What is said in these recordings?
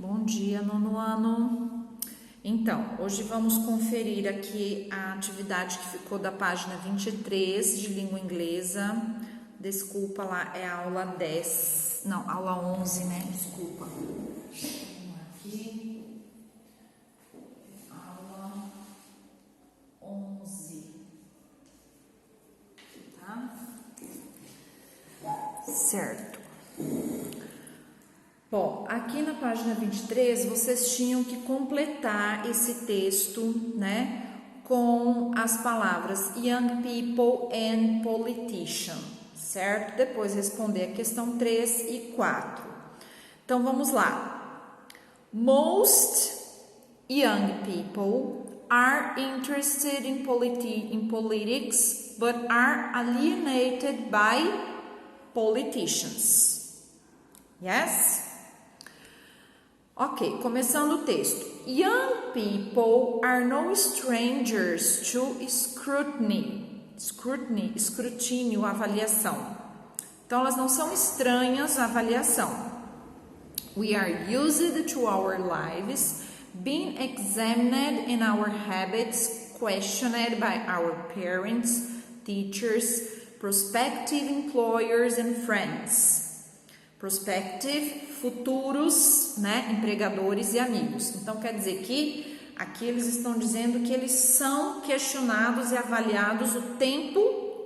Bom dia, nono ano. Então, hoje vamos conferir aqui a atividade que ficou da página 23 de língua inglesa. Desculpa, lá é a aula 10, não, aula 11, né? Desculpa. Vamos aqui. Aula 11. Tá? Certo. Bom, aqui na página 23, vocês tinham que completar esse texto, né, com as palavras young people and politician, certo? Depois responder a questão 3 e 4. Então, vamos lá. Most young people are interested in politics, but are alienated by politicians. Yes? Ok, começando o texto. Young people are no strangers to scrutiny. Scrutiny, escrutínio, avaliação. Então, elas não são estranhas à avaliação. We are used to our lives, being examined in our habits, questioned by our parents, teachers, prospective employers and friends. Prospective, futuros, né, empregadores e amigos. Então, quer dizer que aqui eles estão dizendo que eles são questionados e avaliados o tempo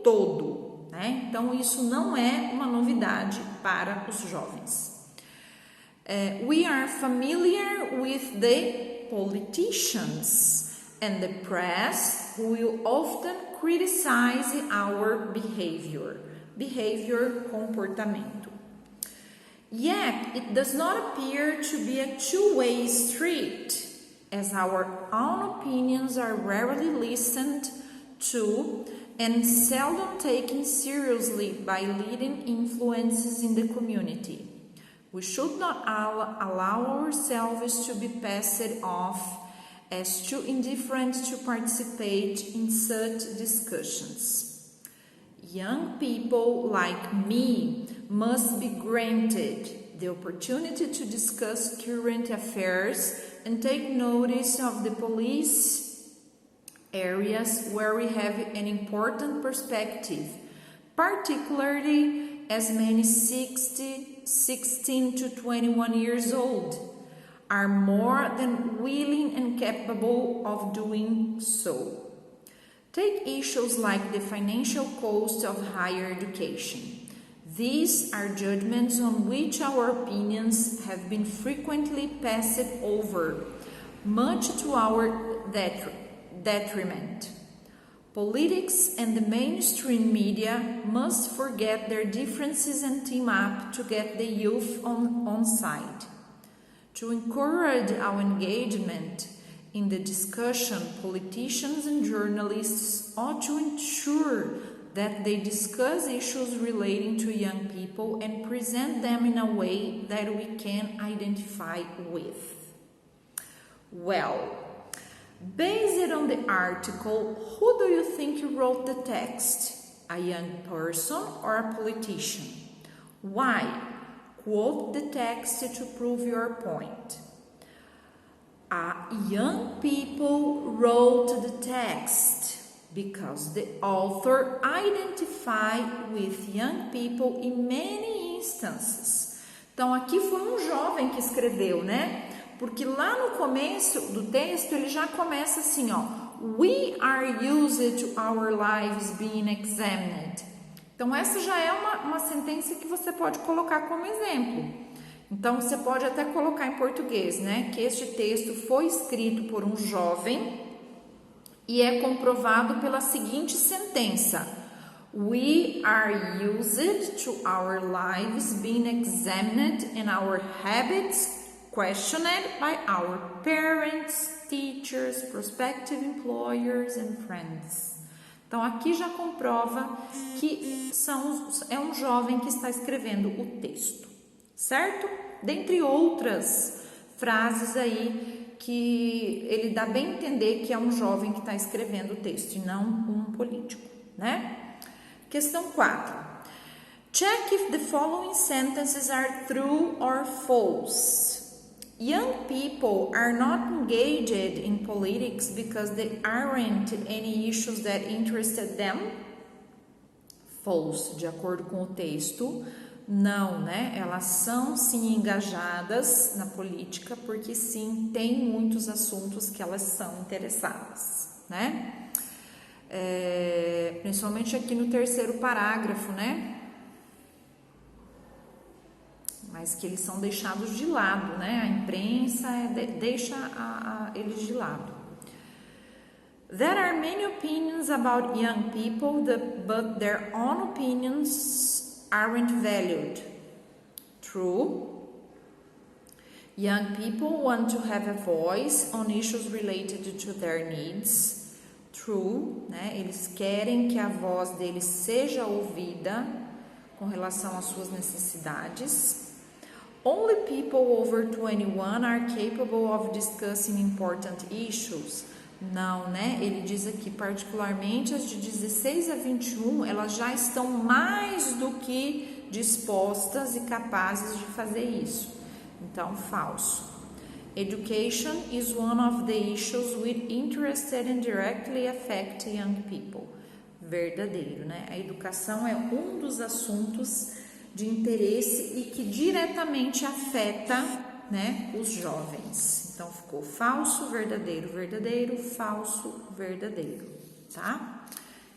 todo, né? Então, isso não é uma novidade para os jovens. We are familiar with the politicians and the press who will often criticize our behavior. Behavior, comportamento. Yet, it does not appear to be a two-way street, as our own opinions are rarely listened to and seldom taken seriously by leading influences in the community. We should not allow ourselves to be passed off as too indifferent to participate in such discussions. Young people like me must be granted the opportunity to discuss current affairs and take notice of the police areas where we have an important perspective, particularly as many 16 to 21 years old are more than willing and capable of doing so. Take issues like the financial cost of higher education. These are judgments on which our opinions have been frequently passed over, much to our detriment. Politics and the mainstream media must forget their differences and team up to get the youth on side. To encourage our engagement in the discussion, politicians and journalists ought to ensure that they discuss issues relating to young people and present them in a way that we can identify with. Well, based on the article, who do you think wrote the text? A young person or a politician? Why? Quote the text to prove your point. Young people wrote the text because the author identified with young people in many instances. Então, aqui foi um jovem que escreveu, né? Porque lá no começo do texto ele já começa assim, ó. We are used to our lives being examined. Então, essa já é uma sentença que você pode colocar como exemplo. Então, você pode até colocar em português, né? Que este texto foi escrito por um jovem e é comprovado pela seguinte sentença. We are used to our lives being examined and our habits questioned by our parents, teachers, prospective employers and friends. Então, aqui já comprova que é um jovem que está escrevendo o texto, certo? Dentre outras frases aí que ele dá bem a entender que é um jovem que está escrevendo o texto e não um político, né? Questão 4. Check if the following sentences are true or false. Young people are not engaged in politics because there aren't any issues that interested them. False, de acordo com o texto. Não, né? Elas são sim engajadas na política porque sim, tem muitos assuntos que elas são interessadas, né? Principalmente aqui no terceiro parágrafo, né? Mas que eles são deixados de lado, né? A imprensa deixa eles de lado. There are many opinions about young people, but their own opinions aren't valued. True. Young people want to have a voice on issues related to their needs. True, né? Eles querem que a voz deles seja ouvida com relação às suas necessidades. Only people over 21 are capable of discussing important issues. Não, né? Ele diz aqui, particularmente as de 16 a 21, elas já estão mais do que dispostas e capazes de fazer isso. Então, falso. Education is one of the issues which interested and directly affect young people. Verdadeiro, né? A educação é um dos assuntos de interesse e que diretamente afeta, né, os jovens. Então, ficou falso, verdadeiro, verdadeiro, falso, verdadeiro, tá?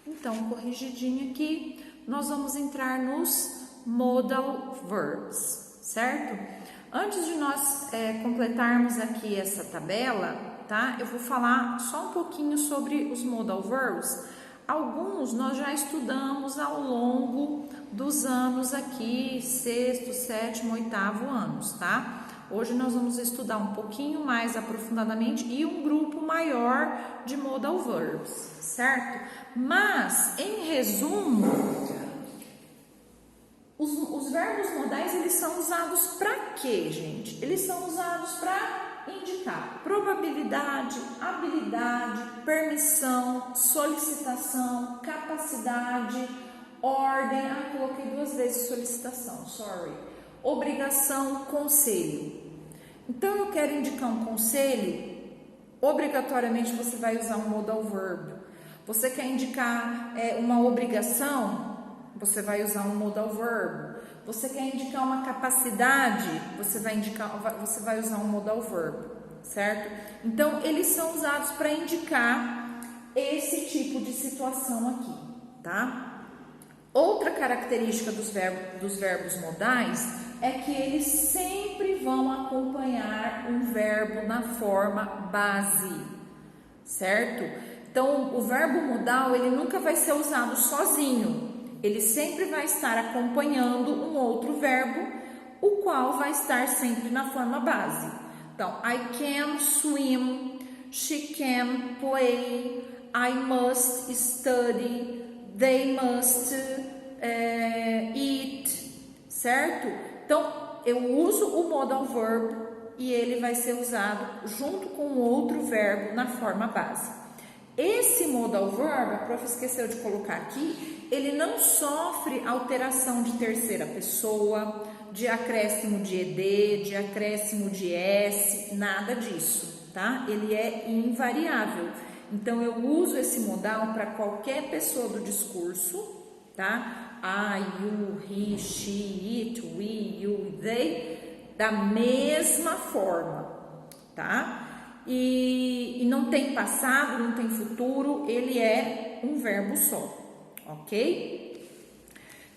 Então, corrigidinho aqui, nós vamos entrar nos modal verbs, certo? Antes de nós completarmos aqui essa tabela, tá? Eu vou falar só um pouquinho sobre os modal verbs. Alguns nós já estudamos ao longo dos anos aqui, 6º, 7º, 8º anos, tá? Hoje nós vamos estudar um pouquinho mais aprofundadamente e um grupo maior de modal verbs, certo? Mas, em resumo, os verbos modais, eles são usados para quê, gente? Eles são usados para indicar probabilidade, habilidade, permissão, solicitação, capacidade, ordem. Coloquei 2 vezes solicitação, sorry. Obrigação, conselho. Então, eu quero indicar um conselho, obrigatoriamente você vai usar um modal verb. Você quer indicar uma obrigação, você vai usar um modal verb. Você quer indicar uma capacidade, você vai usar um modal verb, certo? Então, eles são usados para indicar esse tipo de situação aqui, tá? Outra característica dos verbos modais é que eles sempre vão acompanhar um verbo na forma base, certo? Então, o verbo modal, ele nunca vai ser usado sozinho. Ele sempre vai estar acompanhando um outro verbo, o qual vai estar sempre na forma base. Então, I can swim, she can play, I must study, they must eat, certo? Então, eu uso o modal verb e ele vai ser usado junto com outro verbo na forma base. Esse modal verb, a prof esqueceu de colocar aqui, ele não sofre alteração de terceira pessoa, de acréscimo de ed, de acréscimo de s, nada disso, tá? Ele é invariável. Então, eu uso esse modal para qualquer pessoa do discurso, tá? I, you, he, she, it, we, you, they, da mesma forma, tá? E não tem passado, não tem futuro, ele é um verbo só, ok?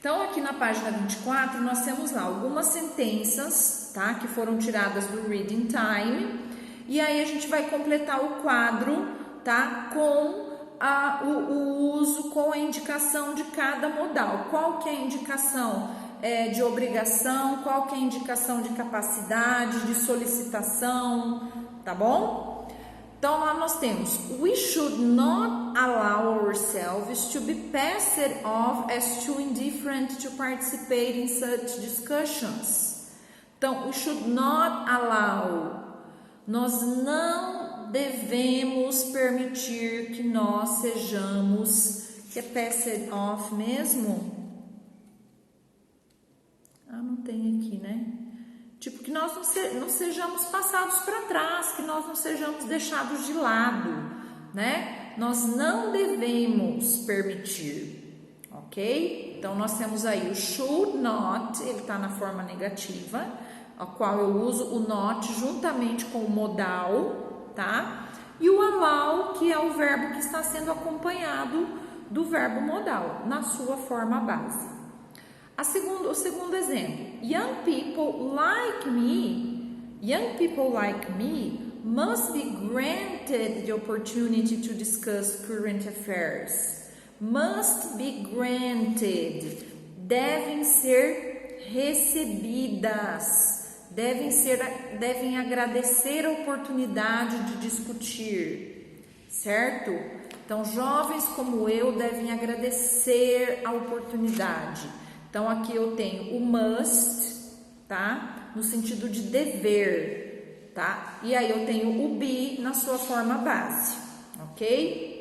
Então, aqui na página 24, nós temos lá algumas sentenças, tá? Que foram tiradas do Reading Time, e aí a gente vai completar o quadro, tá? Com o uso, com a indicação de cada modal. Qual que é a indicação de obrigação, qual que é a indicação de capacidade, de solicitação, tá bom? Então, lá nós temos: we should not allow ourselves to be passed off as too indifferent to participate in such discussions. Então, we should not allow. Nós não devemos permitir que nós sejamos, que é passed off mesmo? Não tem aqui, né? Tipo, que nós não sejamos passados para trás, que nós não sejamos deixados de lado, né? Nós não devemos permitir, ok? Então, nós temos aí o should not, ele está na forma negativa, a qual eu uso o not juntamente com o modal, tá? E o allow, que é o verbo que está sendo acompanhado do verbo modal, na sua forma base. O segundo exemplo, young people like me must be granted the opportunity to discuss current affairs. Must be granted, devem ser recebidas, devem agradecer a oportunidade de discutir, certo? Então, jovens como eu devem agradecer a oportunidade. Então, aqui eu tenho o must, tá? No sentido de dever, tá? E aí eu tenho o be na sua forma base, ok?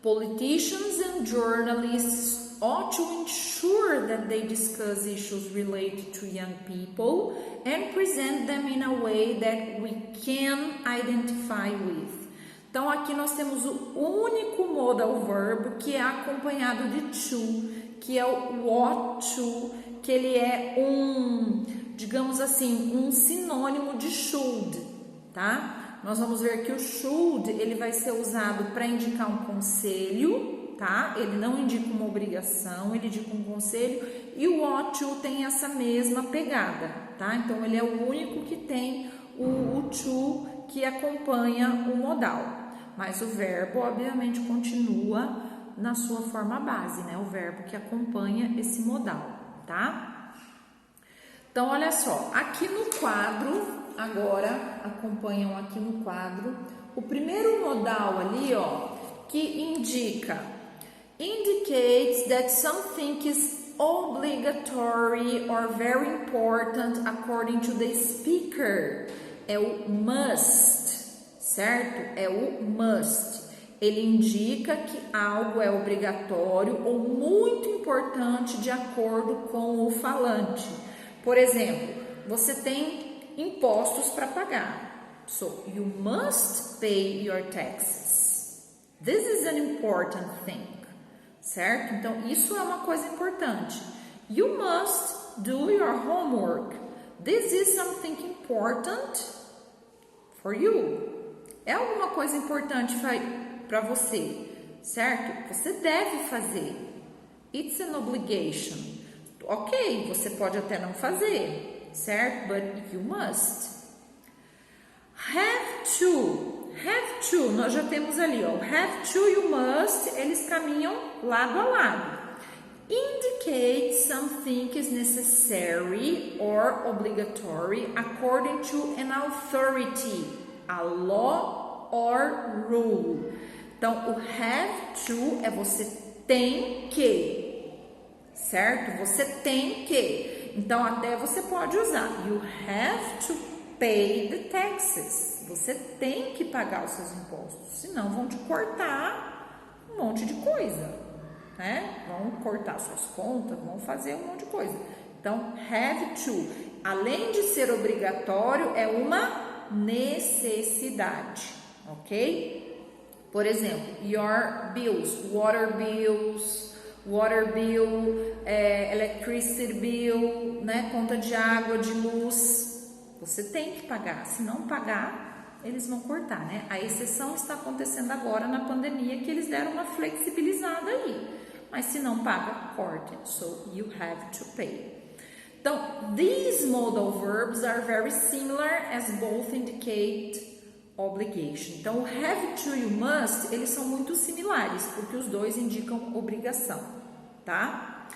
Politicians and journalists ought to ensure that they discuss issues related to young people and present them in a way that we can identify with. Então, aqui nós temos o único modal verbo que é acompanhado de to, que é o ought to, que ele é digamos assim, um sinônimo de should, tá? Nós vamos ver que o should, ele vai ser usado para indicar um conselho, tá? Ele não indica uma obrigação, ele indica um conselho, e o ought to tem essa mesma pegada, tá? Então, ele é o único que tem o to que acompanha o modal. Mas o verbo, obviamente, continua na sua forma base, né? O verbo que acompanha esse modal, tá? Então, olha só, aqui no quadro, agora, acompanham aqui no quadro, o primeiro modal ali, ó, que indicates that something is obligatory or very important according to the speaker. É o must, certo? É o must. Ele indica que algo é obrigatório ou muito importante de acordo com o falante. Por exemplo, você tem impostos para pagar. So, you must pay your taxes. This is an important thing. Certo? Então, isso é uma coisa importante. You must do your homework. This is something important for you. É alguma coisa importante para você, certo? Você deve fazer. It's an obligation. Ok, você pode até não fazer, certo? But you must. Have to, nós já temos ali, ó. Have to e o must, eles caminham lado a lado. Indicate something is necessary or obligatory according to an authority, a law or rule. Então, o have to é você tem que, certo? Você tem que. Então, até você pode usar. You have to pay the taxes. Você tem que pagar os seus impostos, senão vão te cortar um monte de coisa, né? Vão cortar suas contas, vão fazer um monte de coisa. Então, have to, além de ser obrigatório, é uma necessidade, ok? Por exemplo, your bills, water bill, electricity bill, né? Conta de água, de luz. Você tem que pagar, se não pagar, eles vão cortar, né? A exceção está acontecendo agora na pandemia, que eles deram uma flexibilizada aí. Mas se não paga, corta. So, you have to pay. Então, these modal verbs are very similar as both indicate obligation. Então, o have to e o must, eles são muito similares, porque os dois indicam obrigação, tá?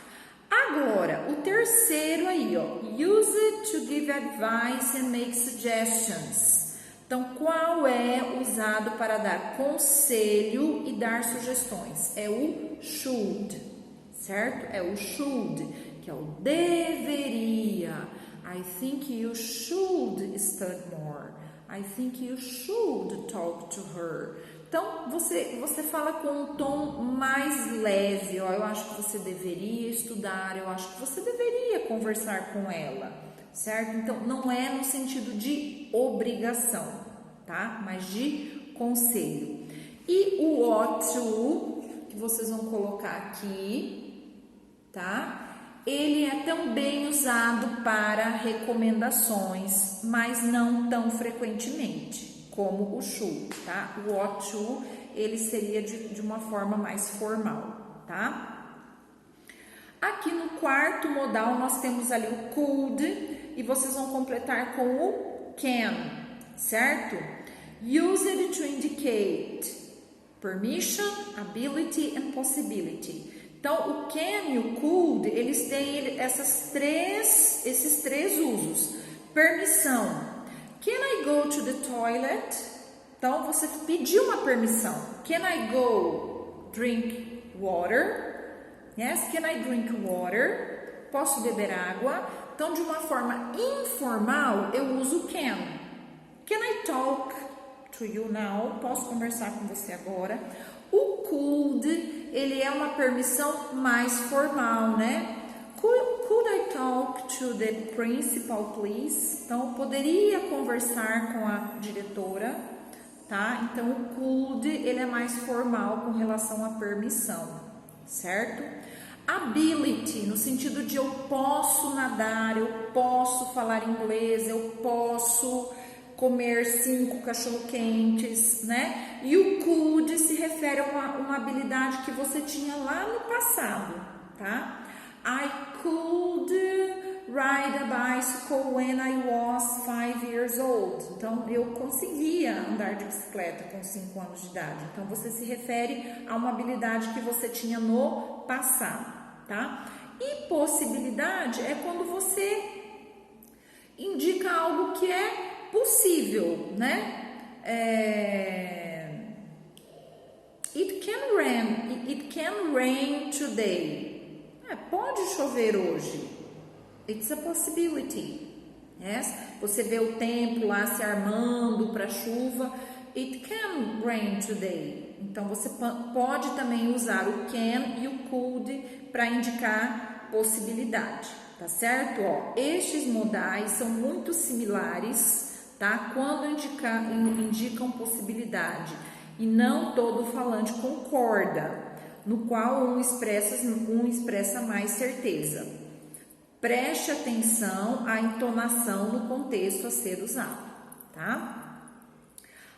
Agora, o terceiro aí, ó, use it to give advice and make suggestions. Então, qual é usado para dar conselho e dar sugestões? É o should, certo? É o should, que é o deveria. I think you should study more. I think you should talk to her. Então, você fala com um tom mais leve. Ó, eu acho que você deveria estudar, eu acho que você deveria conversar com ela. certo? Então, não é no sentido de obrigação, tá? Mas de conselho. E o ought to, que vocês vão colocar aqui, tá? Ele é também usado para recomendações, mas não tão frequentemente como o should, tá? O ought to, ele seria de uma forma mais formal, tá? Aqui no quarto modal nós temos ali o could e vocês vão completar com o can, certo? Used to indicate permission, ability and possibility. Então, o can e o could, eles têm esses três usos. Permissão. Can I go to the toilet? Então, você pediu uma permissão. Can I go drink water? Yes, can I drink water? Posso beber água? Então, de uma forma informal, eu uso can. Can I talk to you now? Posso conversar com você agora? O could, ele é uma permissão mais formal, né? Could I talk to the principal, please? Então, eu poderia conversar com a diretora, tá? Então, o could, ele é mais formal com relação à permissão, certo? Ability, no sentido de eu posso nadar, eu posso falar inglês, eu posso comer 5 cachorro-quentes, né? E o could se refere a uma habilidade que você tinha lá no passado, tá? I could ride a bicycle when I was 5 years old. Então, eu conseguia andar de bicicleta com 5 anos de idade. Então, você se refere a uma habilidade que você tinha no passado, tá? E possibilidade é quando você indica algo que é possível, né? It can rain today. Pode chover hoje. It's a possibility. Yes? Você vê o tempo lá se armando para chuva. It can rain today. Então você pode também usar o can e o could para indicar possibilidade, tá certo? Ó, estes modais são muito similares, tá? Quando indicam possibilidade e não todo falante concorda, no qual um expressa mais certeza. Preste atenção à entonação no contexto a ser usado, tá?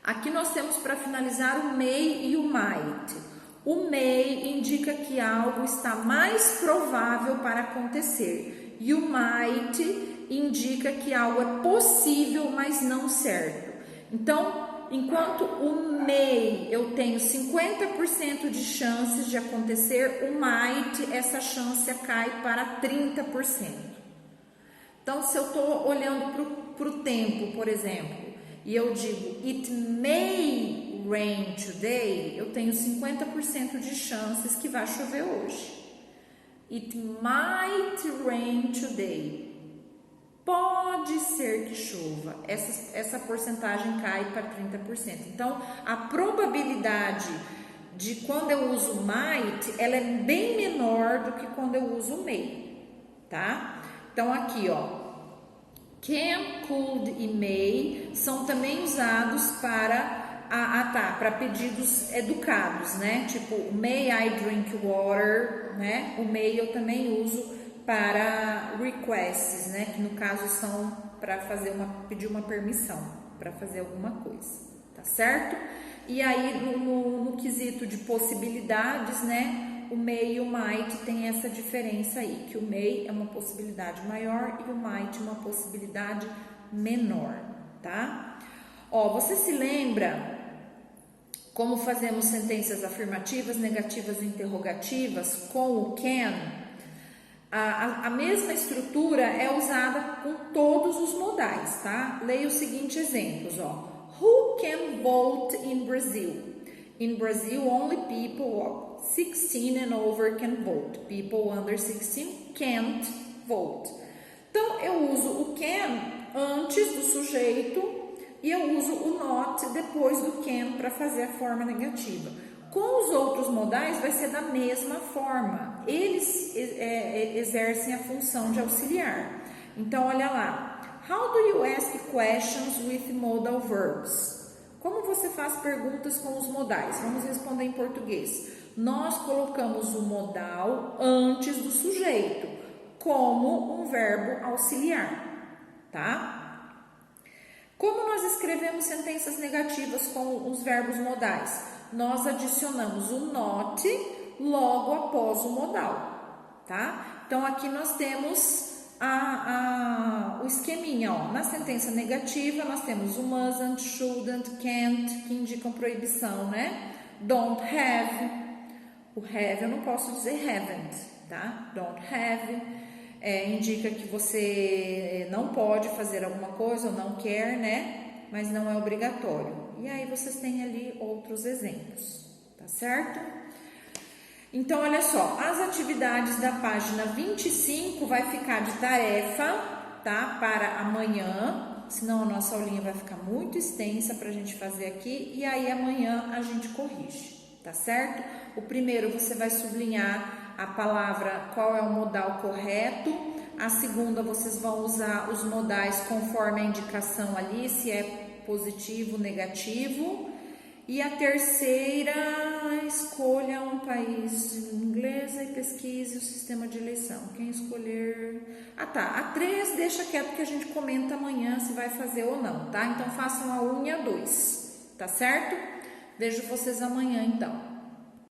Aqui nós temos para finalizar o may e o might. O may indica que algo está mais provável para acontecer e o might indica que algo é possível, mas não certo. Então, enquanto o may eu tenho 50% de chances de acontecer, o might, essa chance cai para 30%. Então, se eu estou olhando para o tempo, por exemplo, e eu digo it may rain today, eu tenho 50% de chances que vai chover hoje. It might rain today. Pode ser que chova. Essa porcentagem cai para 30%. Então, a probabilidade de quando eu uso might, ela é bem menor do que quando eu uso may, tá? Então, aqui, ó, can, could e may são também usados para para pedidos educados, né? Tipo, may I drink water, né? O may eu também uso para requests, né? Que no caso são para pedir uma permissão para fazer alguma coisa, tá certo? E aí no quesito de possibilidades, né? O may e o might tem essa diferença aí, que o may é uma possibilidade maior e o might uma possibilidade menor, tá? Ó, você se lembra como fazemos sentenças afirmativas, negativas e interrogativas com o can? A mesma estrutura é usada com todos os modais, tá? Leia os seguintes exemplos, ó. Who can vote in Brazil? In Brazil, only people 16 and over can vote. People under 16 can't vote. Então, eu uso o can antes do sujeito e eu uso o not depois do can para fazer a forma negativa. Com os outros modais vai ser da mesma forma. Eles exercem a função de auxiliar. Então, olha lá. How do you ask questions with modal verbs? Como você faz perguntas com os modais? Vamos responder em português. Nós colocamos o modal antes do sujeito, como um verbo auxiliar, tá? Como nós escrevemos sentenças negativas com os verbos modais? Nós adicionamos o not logo após o modal, tá? Então, aqui nós temos o esqueminha, ó. Na sentença negativa, nós temos o mustn't, shouldn't, can't, que indicam proibição, né? Don't have. O have eu não posso dizer haven't, tá? Don't have indica que você não pode fazer alguma coisa ou não quer, né? Mas não é obrigatório. E aí vocês têm ali outros exemplos, tá certo? Então, olha só, as atividades da página 25 vai ficar de tarefa, tá? Para amanhã, senão a nossa aulinha vai ficar muito extensa para a gente fazer aqui. E aí amanhã a gente corrige, tá certo? O primeiro você vai sublinhar a palavra, qual é o modal correto. A segunda vocês vão usar os modais conforme a indicação ali, se é positivo, negativo. E a terceira, escolha um país inglesa e pesquise o sistema de eleição. Quem escolher... Ah, tá. A 3 deixa quieto que a gente comenta amanhã se vai fazer ou não, tá? Então, façam a 1 e a 2, tá certo? Vejo vocês amanhã, então.